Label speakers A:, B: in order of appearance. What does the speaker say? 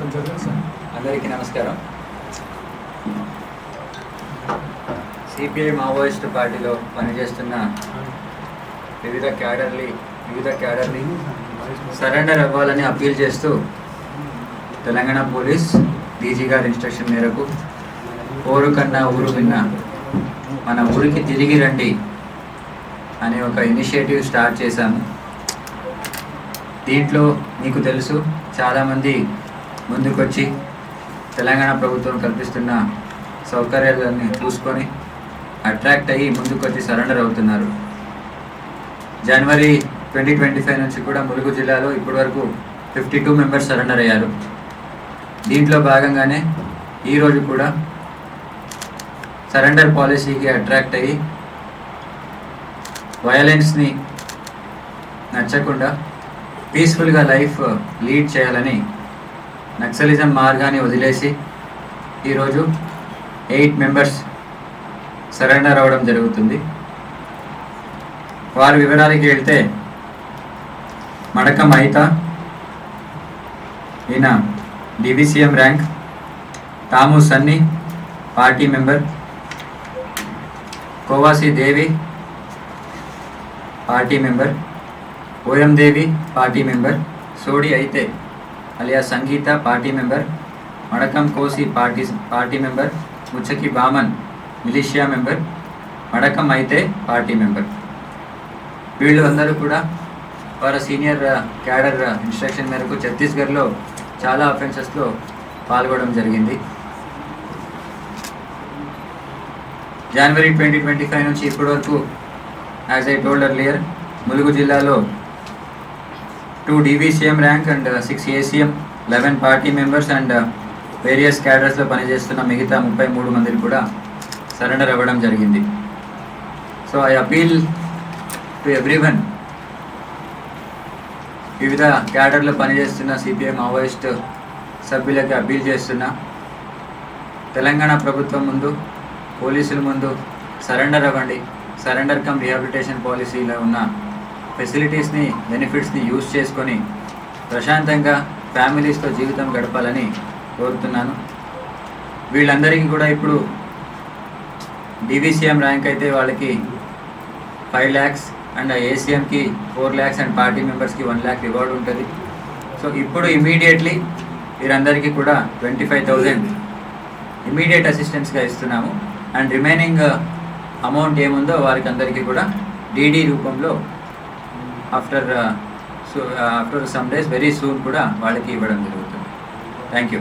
A: అందరికీ నమస్కారం. CPI Maoist పార్టీలో పనిచేస్తున్న వివిధ క్యాడర్ని సరెండర్ అవ్వాలని అప్పీల్ చేస్తూ తెలంగాణ పోలీస్ డీజీ గారి ఇన్స్ట్రక్షన్ మేరకు ఊరు కన్నా ఊరు విన్న మన ఊరికి తిరిగి రండి అనే ఒక ఇనిషియేటివ్ స్టార్ట్ చేశాము. దీంట్లో మీకు తెలుసు చాలామంది ముందుకొచ్చి తెలంగాణ ప్రభుత్వం కల్పిస్తున్న సౌకర్యాలన్నీ చూసుకొని అట్రాక్ట్ అయ్యి ముందుకొచ్చి సరెండర్ అవుతున్నారు. జనవరి 2025 నుంచి కూడా ములుగు జిల్లాలో ఇప్పటివరకు 52 మెంబర్స్ సరెండర్ అయ్యారు. దీంట్లో భాగంగానే ఈరోజు కూడా సరెండర్ పాలసీకి అట్రాక్ట్ అయ్యి వయలెన్స్ని నచ్చకుండా పీస్ఫుల్గా లైఫ్ లీడ్ చేయాలని నక్సలిజం మార్గాన్ని వదిలేసి ఈరోజు 8 మెంబర్స్ సరెండర్ అవ్వడం జరుగుతుంది. వారి వివరాలకి వెళ్తే మడక మైతా, ఈయన డివిసిఎం ర్యాంక్. తాము సన్నీ party member. Kovasi Devi party member. Oyam Devi party member. Sodi Aite alias Sangeeta party member. Madakam Kosi party member. Muchaki Baman militia member. Madakam Aite party member. వీళ్ళు అందరూ కూడా వారి సీనియర్ క్యాడర్ ఇన్స్ట్రక్షన్ మేరకు ఛత్తీస్గఢ్లో చాలా అఫెన్సెస్లో పాల్గొనడం జరిగింది. జనవరి 2025 నుంచి ఇప్పటి వరకు as I told earlier Mulugu జిల్లాలో 2 DVCM rank and 6 ACM, 11 party members and various క్యాడర్స్లో పనిచేస్తున్న మిగతా 33 మందిని కూడా సరెండర్ అవ్వడం జరిగింది. So I appeal to everyone, వివిధ క్యాడర్లో పనిచేస్తున్న సిపిఐ మావోయిస్ట్ సభ్యులకి అపీల్ చేస్తున్నా, తెలంగాణ ప్రభుత్వం ముందు, పోలీసుల ముందు సరెండర్ అవ్వండి. సరెండర్ కమ్ రిహాబిలిటేషన్ పాలసీలో ఉన్న ఫెసిలిటీస్ని, బెనిఫిట్స్ని యూజ్ చేసుకొని ప్రశాంతంగా ఫ్యామిలీస్తో జీవితం గడపాలని కోరుతున్నాను. వీళ్ళందరికీ కూడా ఇప్పుడు డివిసిఎం ర్యాంక్ అయితే వాళ్ళకి 5 lakhs అండ్ ఏసీఎంకి 4 lakhs అండ్ పార్టీ మెంబర్స్కి 1 lakh రివార్డ్ ఉంటుంది. సో ఇప్పుడు ఇమీడియట్లీ వీరందరికీ కూడా 25,000 ఇమీడియట్ అసిస్టెన్స్గా ఇస్తున్నాము. అండ్ రిమైనింగ్ అమౌంట్ ఏముందో వారికి అందరికీ కూడా డీడీ రూపంలో after some days very soon కూడా వాళ్ళకి ఇవ్వడం జరుగుతుంది. Thank you.